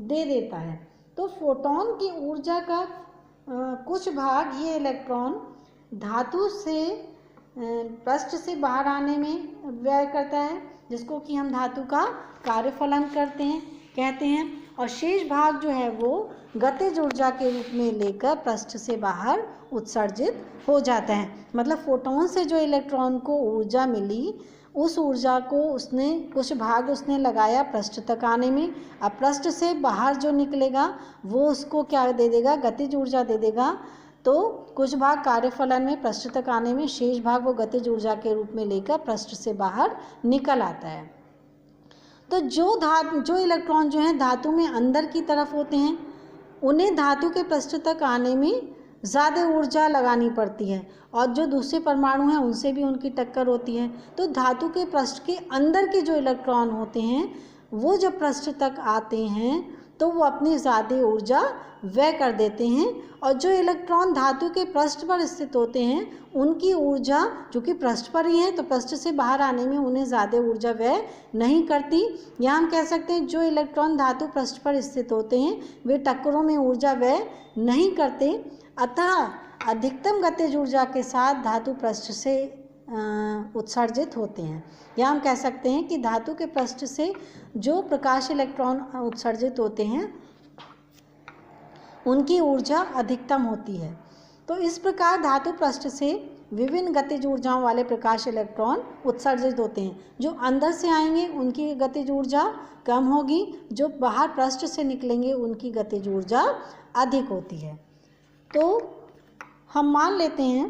दे देता है। तो फोटॉन की ऊर्जा का कुछ भाग ये इलेक्ट्रॉन धातु से पृष्ठ से बाहर आने में व्यय करता है, जिसको कि हम धातु का कार्यफलन कहते हैं, और शेष भाग जो है वो गतिज ऊर्जा के रूप में लेकर पृष्ठ से बाहर उत्सर्जित हो जाता है। मतलब फोटॉन से जो इलेक्ट्रॉन को ऊर्जा मिली, उस ऊर्जा को उसने कुछ भाग उसने लगाया पृष्ठ तक आने में। अब पृष्ठ से बाहर जो निकलेगा वो उसको क्या दे देगा? गतिज ऊर्जा दे देगा। तो कुछ भाग कार्यफलन में पृष्ठ तक आने में, शेष भाग वो गतिज ऊर्जा के रूप में लेकर पृष्ठ से बाहर निकल आता है। तो जो इलेक्ट्रॉन जो हैं धातु में अंदर की तरफ होते हैं, उन्हें धातु के पृष्ठ तक आने में ज़्यादा ऊर्जा लगानी पड़ती है, और जो दूसरे परमाणु हैं उनसे भी उनकी टक्कर होती है। तो धातु के पृष्ठ के अंदर के जो इलेक्ट्रॉन होते हैं वो जब पृष्ठ तक आते हैं तो वो अपनी ज़्यादा ऊर्जा व्यय कर देते हैं, और जो इलेक्ट्रॉन धातु के पृष्ठ पर स्थित होते हैं उनकी ऊर्जा चूँकि पृष्ठ पर ही है तो पृष्ठ से बाहर आने में उन्हें ज़्यादा ऊर्जा व्यय नहीं करती। या हम कह सकते हैं जो इलेक्ट्रॉन धातु पृष्ठ पर स्थित होते हैं वे टक्करों में ऊर्जा व्यय नहीं करते, अतः अधिकतम गतिज ऊर्जा के साथ धातु पृष्ठ से उत्सर्जित होते हैं। या हम कह सकते हैं कि धातु के पृष्ठ से जो प्रकाश इलेक्ट्रॉन उत्सर्जित होते हैं उनकी ऊर्जा अधिकतम होती है। तो इस प्रकार धातु पृष्ठ से विभिन्न गतिज ऊर्जाओं वाले प्रकाश इलेक्ट्रॉन उत्सर्जित होते हैं। जो अंदर से आएंगे उनकी गतिज ऊर्जा कम होगी, जो बाहर पृष्ठ से निकलेंगे उनकी गतिज ऊर्जा अधिक होती है। तो हम मान लेते हैं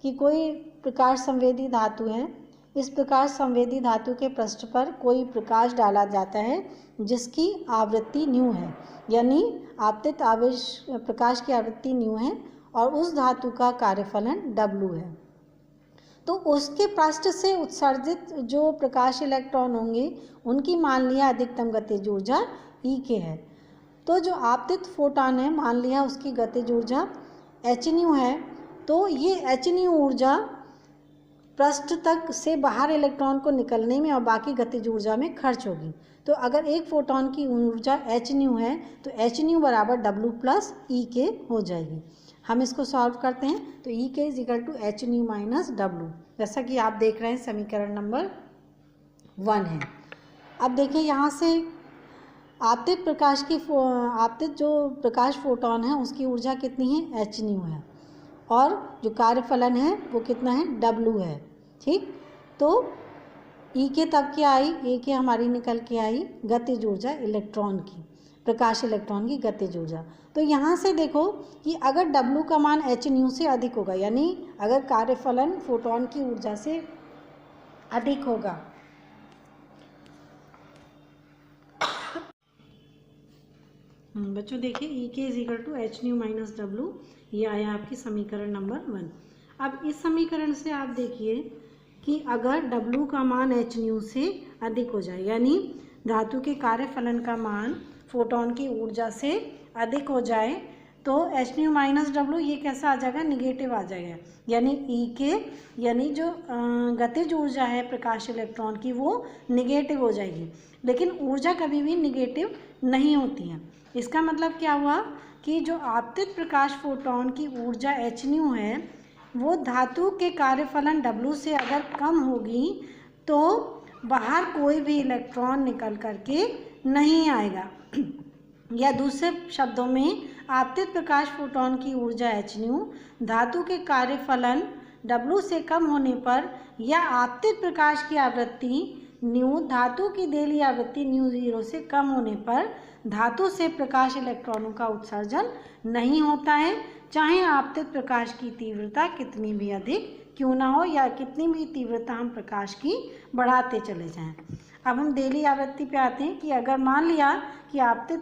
कि कोई प्रकाश संवेदी धातु है। इस प्रकाश संवेदी धातु के पृष्ठ पर कोई प्रकाश डाला जाता है जिसकी आवृत्ति न्यू है, यानी आपतित आवेश प्रकाश की आवृत्ति न्यू है, और उस धातु का कार्यफलन W है। तो उसके पृष्ठ से उत्सर्जित जो प्रकाश इलेक्ट्रॉन होंगे उनकी मान लिया अधिकतम गतिज ऊर्जा E है। तो जो आपतित फोटॉन है मान लिया उसकी गतिज ऊर्जा hν है, तो ये hν ऊर्जा पृष्ठ तक से बाहर इलेक्ट्रॉन को निकलने में और बाकी गतिज ऊर्जा में खर्च होगी। तो अगर एक फोटॉन की ऊर्जा hν है तो hν बराबर W प्लस E हो जाएगी। हम इसको सॉल्व करते हैं तो E hν - W, जैसा कि आप देख रहे हैं समीकरण नंबर 1 है। अब देखिए यहाँ से आपतित जो प्रकाश फोटोन है उसकी ऊर्जा कितनी है, h न्यू है, और जो कार्यफलन है वो कितना है, W है। ठीक, तो E के तब क्या आई, E के हमारी निकल के आई गतिज ऊर्जा इलेक्ट्रॉन की, प्रकाश इलेक्ट्रॉन की गतिज ऊर्जा। तो यहाँ से देखो कि अगर W का मान h न्यू से अधिक होगा, यानी अगर कार्यफलन फोटोन की ऊर्जा से अधिक होगा, बच्चों देखिए E के is equal to H nu minus W, ये आया आपकी समीकरण नंबर 1। अब इस समीकरण से आप देखिए कि अगर W का मान एच न्यू से अधिक हो जाए, यानी धातु के कार्यफलन का मान फोटोन की ऊर्जा से अधिक हो जाए, तो एच न्यू माइनस डब्लू ये कैसा आ जाएगा, निगेटिव आ जाएगा, यानी E के यानी जो गतिज ऊर्जा है प्रकाश इलेक्ट्रॉन की वो निगेटिव हो जाएगी। लेकिन ऊर्जा कभी भी निगेटिव नहीं होती है। इसका मतलब क्या हुआ कि जो आपतित प्रकाश फोटोन की ऊर्जा एच न्यू है वो धातु के कार्यफलन W से अगर कम होगी तो बाहर कोई भी इलेक्ट्रॉन निकल करके नहीं आएगा। या दूसरे शब्दों में आपतित प्रकाश फोटोन की ऊर्जा एच न्यू धातु के कार्यफलन W से कम होने पर या आपतित प्रकाश की आवृत्ति न्यू धातु की देली आवृत्ति न्यू 0 से कम होने पर धातु से प्रकाश इलेक्ट्रॉनों का उत्सर्जन नहीं होता है, चाहे आपतित प्रकाश की तीव्रता कितनी भी अधिक क्यों ना हो या कितनी भी तीव्रता हम प्रकाश की बढ़ाते चले जाएं। अब हम देली आवृत्ति पे आते हैं कि अगर मान लिया कि आपतित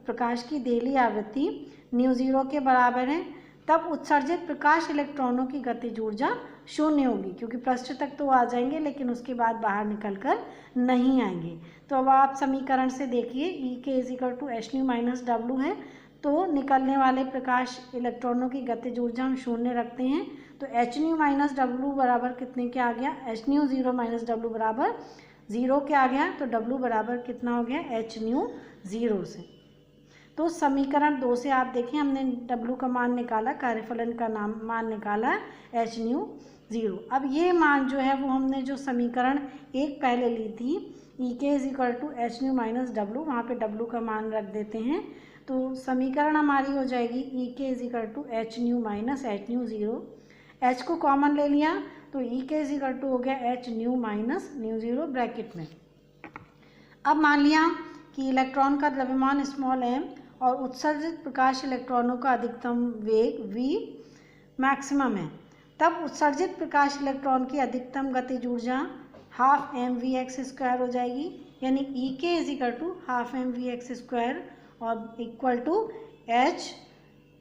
प्रकाश की देली आवृत्ति न्यू 0 के बराबर है, तब उत्सर्जित प्रकाश इलेक्ट्रॉनों की गतिज ऊर्जा 0 होगी, क्योंकि पृष्ठ तक तो आ जाएंगे लेकिन उसके बाद बाहर निकल कर नहीं आएंगे। तो अब आप समीकरण से देखिए E के is equal to H nu minus W है, तो निकलने वाले प्रकाश इलेक्ट्रॉनों की गतिज ऊर्जा हम 0 रखते हैं, तो एच न्यू माइनस डब्लू बराबर कितने के आ गया, एच न्यू 0 माइनस डब्लू बराबर 0 के आ गया, तो W बराबर कितना हो गया, एच न्यू 0 से। तो समीकरण 2 से आप देखें हमने W का मान निकाला, कार्यफलन का मान निकाला एच न्यू 0। अब ये मान जो है वो हमने जो समीकरण 1 पहले ली थी E के is equal to H nu minus W, वहाँ पे W का मान रख देते हैं, तो समीकरण हमारी हो जाएगी E के is equal to H nu minus H nu 0, H को कॉमन ले लिया तो E के इज इक्वल टू हो गया H nu minus nu 0 bracket में। अब मान लिया कि इलेक्ट्रॉन का द्रव्यमान स्मॉल m और उत्सर्जित प्रकाश इलेक्ट्रॉनों का अधिकतम वेग v मैक्सिमम है, तब उत्सर्जित प्रकाश इलेक्ट्रॉन की अधिकतम गतिज ऊर्जा हाफ mvx² हो जाएगी, यानी E के is equal to half mvx² और equal to H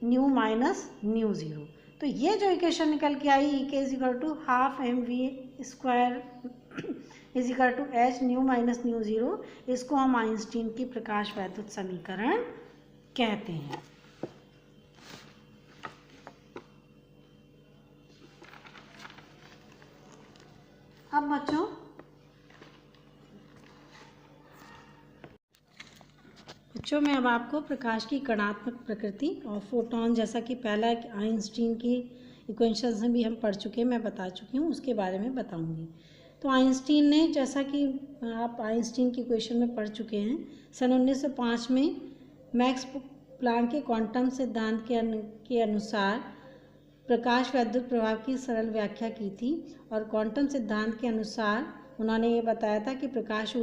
nu minus nu 0। तो ये जो इक्वेशन निकल के आई E के is equal to half mv² is equal to H nu minus nu 0, इसको हम आइंस्टीन की प्रकाश वैद्युत समीकरण कहते हैं। अब बच्चों मैं अब आपको प्रकाश की कणात्मक प्रकृति और फोटोन, जैसा कि पहला आइंस्टीन की इक्वेशंस में भी हम पढ़ चुके हैं, मैं बता चुकी हूँ, उसके बारे में बताऊंगी। तो आइंस्टीन ने, जैसा कि आप आइंस्टीन की इक्वेशन में पढ़ चुके हैं, सन 1905 में मैक्स प्लांक के क्वांटम सिद्धांत के अनुसार प्रकाश वैद्युत प्रभाव की सरल व्याख्या की थी, और क्वांटम सिद्धांत के अनुसार उन्होंने ये बताया था कि प्रकाश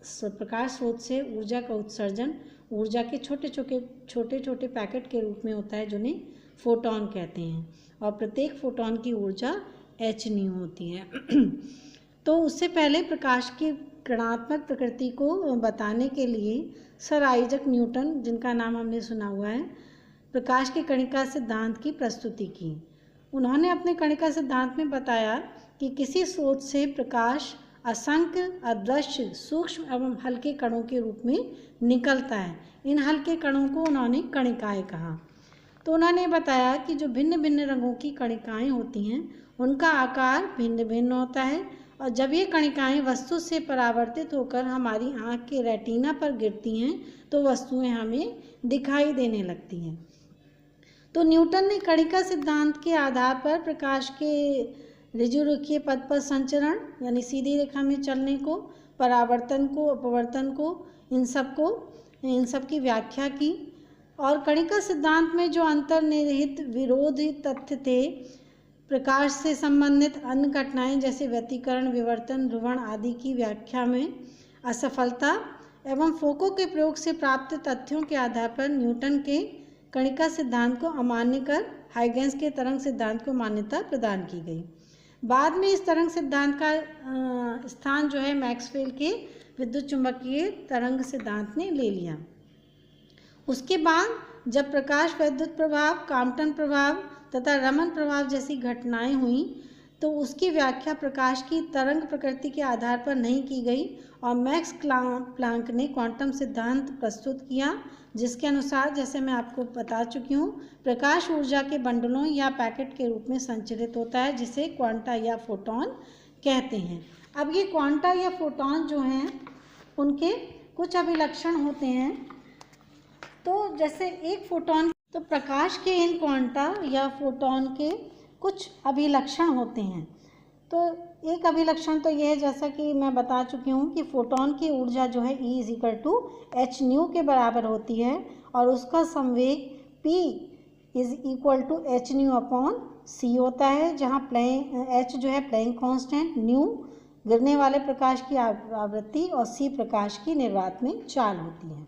स्रोत से ऊर्जा का उत्सर्जन ऊर्जा के छोटे छोटे पैकेट के रूप में होता है, जिन्हें फोटोन कहते हैं, और प्रत्येक फोटोन की ऊर्जा एच न्यू होती है। तो उससे पहले प्रकाश की कणात्मक प्रकृति को बताने के लिए सर आइजक न्यूटन, जिनका नाम हमने सुना हुआ है, प्रकाश के कणिका सिद्धांत की प्रस्तुति की। उन्होंने अपने कणिका सिद्धांत में बताया कि किसी स्रोत से प्रकाश असंख्य अदृश्य सूक्ष्म एवं हल्के कणों के रूप में निकलता है। इन हल्के कणों को उन्होंने कणिकाएं कहा। तो उन्होंने बताया कि जो भिन्न भिन्न रंगों की कणिकाएं होती हैं उनका आकार भिन्न भिन्न होता है, और जब ये कणिकाएं वस्तु से परावर्तित होकर हमारी आँख के रेटिना पर गिरती हैं तो वस्तुएं हमें दिखाई देने लगती हैं। तो न्यूटन ने कणिका सिद्धांत के आधार पर प्रकाश के ऋजुरेखीय पथ पर संचरण यानी सीधी रेखा में चलने को, परावर्तन को, अपवर्तन को, इन सब की व्याख्या की। और कणिका सिद्धांत में जो अंतर्निहित विरोधी तथ्य थे, प्रकाश से संबंधित अन्य घटनाएं जैसे व्यतिकरण, विवर्तन, ध्रुवण आदि की व्याख्या में असफलता एवं फोको के प्रयोग से प्राप्त तथ्यों के आधार पर न्यूटन के कणिका सिद्धांत को अमान्य कर हाइगेंस के तरंग सिद्धांत को मान्यता प्रदान की गई। बाद में इस तरंग सिद्धांत का स्थान जो है मैक्सवेल के विद्युत चुंबकीय तरंग सिद्धांत ने ले लिया। उसके बाद जब प्रकाश वैद्युत प्रभाव, कॉम्पटन प्रभाव तथा रमन प्रभाव जैसी घटनाएं हुई तो उसकी व्याख्या प्रकाश की तरंग प्रकृति के आधार पर नहीं की गई और मैक्स प्लांक ने क्वांटम सिद्धांत प्रस्तुत किया, जिसके अनुसार, जैसे मैं आपको बता चुकी हूँ, प्रकाश ऊर्जा के बंडलों या पैकेट के रूप में संचरित होता है, जिसे क्वांटा या फोटॉन कहते हैं। अब ये क्वांटा या फोटॉन जो हैं उनके कुछ अभिलक्षण होते हैं। तो जैसे एक फोटॉन, तो प्रकाश के इन क्वांटा या फोटॉन के कुछ अभिलक्षण होते हैं। तो एक अभिलक्षण तो ये है, जैसा कि मैं बता चुकी हूँ, कि फोटॉन की ऊर्जा जो है E = h न्यू के बराबर होती है और उसका संवेग P = h न्यू/c होता है, जहाँ h जो है प्लैंक कांस्टेंट, न्यू गिरने वाले प्रकाश की आवृत्ति और c प्रकाश की निर्वात में चाल होती है।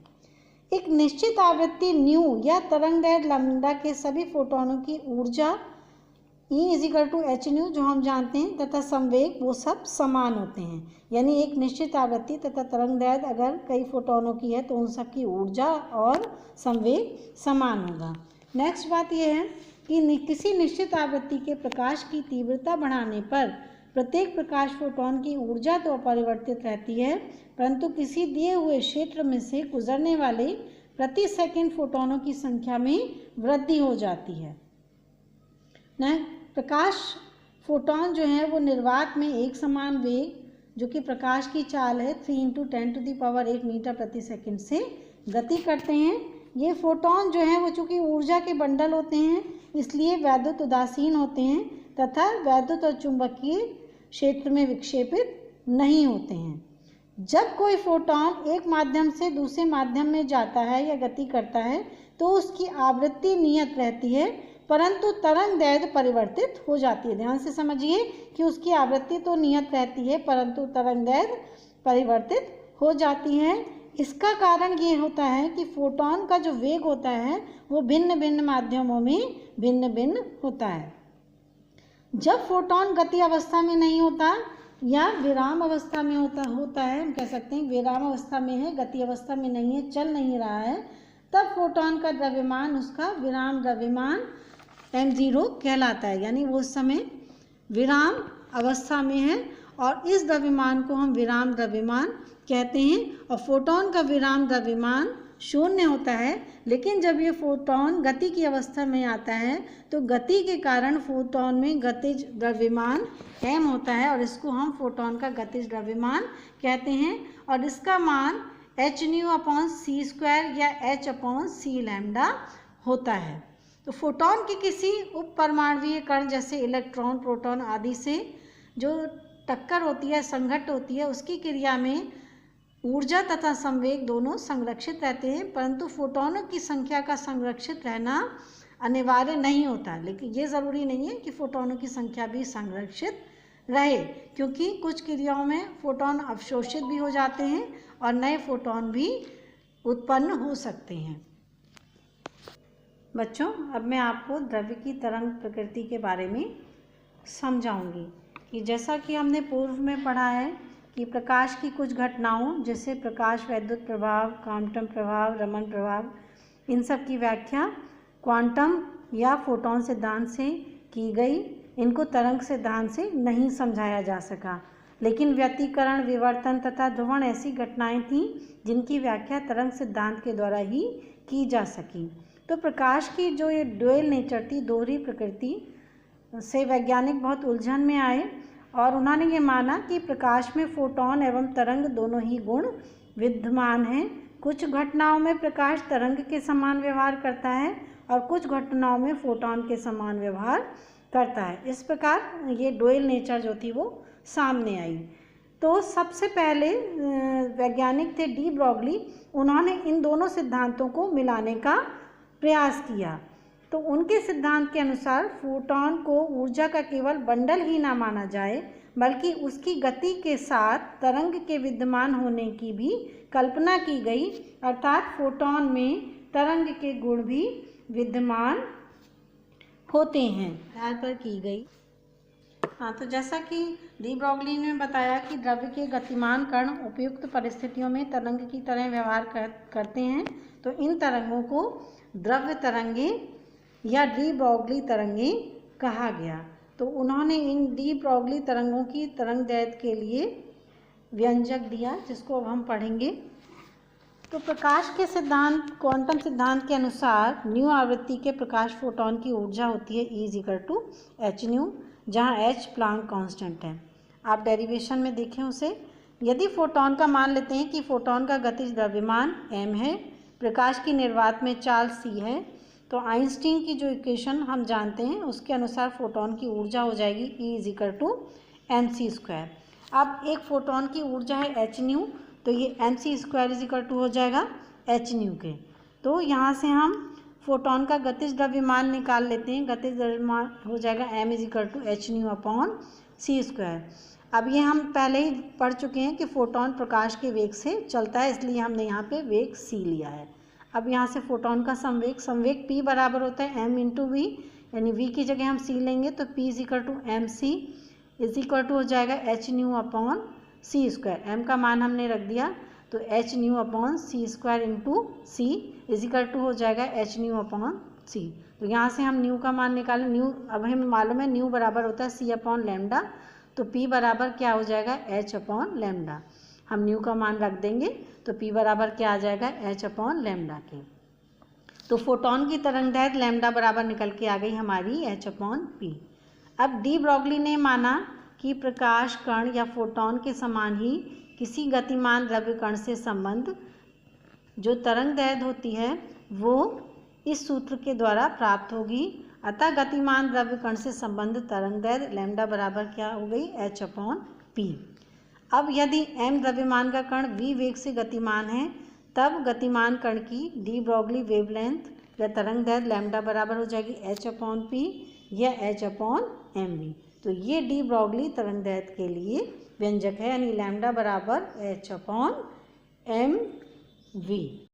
एक निश्चित आवृत्ति न्यू या तरंगदैर्घ्य लैम्डा के सभी फोटोनों की ऊर्जा E = h न्यू जो हम जानते हैं तथा संवेग वो सब समान होते हैं। यानी एक निश्चित आवृत्ति तथा तरंगदैर्घ्य अगर कई फोटोनों की है तो उन सब की ऊर्जा और संवेग समान होगा। नेक्स्ट बात यह है कि किसी निश्चित आवृत्ति के प्रकाश की तीव्रता बढ़ाने पर प्रत्येक प्रकाश फोटोन की ऊर्जा तो अपरिवर्तित रहती है, परंतु किसी दिए हुए क्षेत्र में से गुजरने वाले प्रति सेकंड फोटोनों की संख्या में वृद्धि हो जाती है। प्रकाश फोटॉन जो है वो निर्वात में एक समान वेग, जो कि प्रकाश की चाल है 3 × 10⁸ मीटर प्रति सेकंड से गति करते हैं। ये फोटॉन जो है वो चूँकि ऊर्जा के बंडल होते हैं, इसलिए वैद्युत उदासीन होते हैं तथा वैद्युत और चुंबकीय क्षेत्र में विक्षेपित नहीं होते हैं। जब कोई फोटॉन एक माध्यम से दूसरे माध्यम में जाता है या गति करता है तो उसकी आवृत्ति नियत रहती है, परंतु तरंगदैर्घ्य परिवर्तित हो जाती है। ध्यान से समझिए कि उसकी आवृत्ति तो नियत रहती है परंतु तरंगदैर्घ्य परिवर्तित हो जाती है। इसका कारण ये होता है कि फोटॉन का जो वेग होता है वो भिन्न भिन्न माध्यमों में भिन्न भिन्न होता है। जब फोटॉन गति अवस्था में नहीं होता या विराम अवस्था में होता है, हम कह सकते हैं विराम अवस्था में है, गति अवस्था में नहीं है, चल नहीं रहा है, तब फोटॉन का द्रव्यमान उसका विराम द्रव्यमान m0 कहलाता है। यानी वो उस समय विराम अवस्था में है और इस द्रव्यमान को हम विराम द्रव्यमान कहते हैं। और फोटॉन का विराम द्रव्यमान 0 होता है, लेकिन जब ये फोटॉन गति की अवस्था में आता है तो गति के कारण फोटॉन में गतिज द्रव्यमान m होता है और इसको हम फोटॉन का गतिज द्रव्यमान कहते हैं और इसका मान h/c² या h/c लैम्डा होता है। तो फोटॉन की किसी उप परमाणुीय कण जैसे इलेक्ट्रॉन, प्रोटॉन आदि से जो टक्कर होती है, संघट्ट होती है, उसकी क्रिया में ऊर्जा तथा संवेग दोनों संरक्षित रहते हैं, परंतु फोटॉनों की संख्या का संरक्षित रहना अनिवार्य नहीं होता। लेकिन ये ज़रूरी नहीं है कि फोटॉनों की संख्या भी संरक्षित रहे, क्योंकि कुछ क्रियाओं में फोटॉन अवशोषित भी हो जाते हैं और नए फोटॉन भी उत्पन्न हो सकते हैं। बच्चों, अब मैं आपको द्रव्य की तरंग प्रकृति के बारे में समझाऊंगी कि जैसा कि हमने पूर्व में पढ़ा है कि प्रकाश की कुछ घटनाओं जैसे प्रकाश वैद्युत प्रभाव, क्वांटम प्रभाव, रमन प्रभाव, इन सब की व्याख्या क्वांटम या फोटॉन सिद्धांत से की गई। इनको तरंग सिद्धांत से नहीं समझाया जा सका, लेकिन व्यतिकरण, विवर्तन तथा ध्रुवण ऐसी घटनाएं थीं जिनकी व्याख्या तरंग सिद्धांत के द्वारा ही की जा सकी। तो प्रकाश की जो ये ड्यूअल नेचर थी, दोहरी प्रकृति से वैज्ञानिक बहुत उलझन में आए और उन्होंने ये माना कि प्रकाश में फोटॉन एवं तरंग दोनों ही गुण विद्यमान हैं। कुछ घटनाओं में प्रकाश तरंग के समान व्यवहार करता है और कुछ घटनाओं में फोटॉन के समान व्यवहार करता है। इस प्रकार ये डुअल नेचर जो थी वो सामने आई। तो सबसे पहले वैज्ञानिक थे डी ब्रॉगली, उन्होंने इन दोनों सिद्धांतों को मिलाने का प्रयास किया। तो उनके सिद्धांत के अनुसार फोटॉन को ऊर्जा का केवल बंडल ही ना माना जाए, बल्कि उसकी गति के साथ तरंग के विद्यमान होने की भी कल्पना की गई, अर्थात फोटॉन में तरंग के गुण भी विद्यमान होते हैं, आधार पर की गई। हाँ, तो जैसा कि डी ब्रॉगली ने बताया कि द्रव्य के गतिमान कण उपयुक्त परिस्थितियों में तरंग की तरह व्यवहार करते हैं, तो इन तरंगों को द्रव्य तरंगें या डी ब्रॉगली तरंगें कहा गया। तो उन्होंने इन डी ब्रॉगली तरंगों की तरंगदैर्घ्य के लिए व्यंजक दिया, जिसको अब हम पढ़ेंगे। तो प्रकाश के सिद्धांत, क्वांटम सिद्धांत के अनुसार न्यू आवृत्ति के प्रकाश फोटॉन की ऊर्जा होती है E=h², जहाँ h प्लांक कांस्टेंट है। आप डेरिवेशन में देखें उसे। यदि फोटॉन का मान लेते हैं कि फोटॉन का गतिज द्रव्यमान m है, प्रकाश की निर्वात में चाल c है, तो आइंस्टीन की जो इक्वेशन हम जानते हैं उसके अनुसार फोटॉन की ऊर्जा हो जाएगी E=mc²। अब एक फोटॉन की ऊर्जा है h², तो ये mc² हो जाएगा h² के। तो यहाँ से हम फोटॉन का गतिज द्रव्यमान निकाल लेते हैं। गतिज द्रव्यमान हो जाएगा m=hν/c²। अब ये हम पहले ही पढ़ चुके हैं कि फोटॉन प्रकाश के वेग से चलता है, इसलिए हमने यहाँ पे वेग c लिया है। अब यहाँ से फोटॉन का संवेग p बराबर होता है m × v, यानी v की जगह हम c लेंगे तो p=mc हो जाएगा hν/c²। m का मान हमने रख दिया, तो hν/c² × c हो जाएगा hν/c। तो यहाँ से हम न्यू का मान निकालें। न्यू अब हमें मालूम है न्यू बराबर होता है c/λ, तो p बराबर क्या हो जाएगा h/λ। हम न्यू का मान रख देंगे तो p बराबर क्या आ जाएगा h/λ के। तो फोटॉन की तरंगदैर्घ्य लैम्डा बराबर निकल के आ गई हमारी h/p। अब डी ब्रॉगली ने माना कि प्रकाश कण या फोटॉन के समान ही किसी गतिमान द्रव्य कण से संबंध जो तरंगदैर्घ्य होती है वो इस सूत्र के द्वारा प्राप्त होगी। अतः गतिमान द्रव्य कण से संबंध तरंगदैर्घ्य लैम्डा बराबर क्या हो गई h/p। अब यदि m द्रव्यमान का कण v वेग से गतिमान है, तब गतिमान कण की डी ब्रॉगली वेवलेंथ या तरंगदैर्घ्य लैम्डा बराबर हो जाएगी h/p या h/mv। तो ये डी ब्रॉगली तरंगदैर्घ्य के लिए व्यंजक है, यानी लैम्डा बराबर h/mv।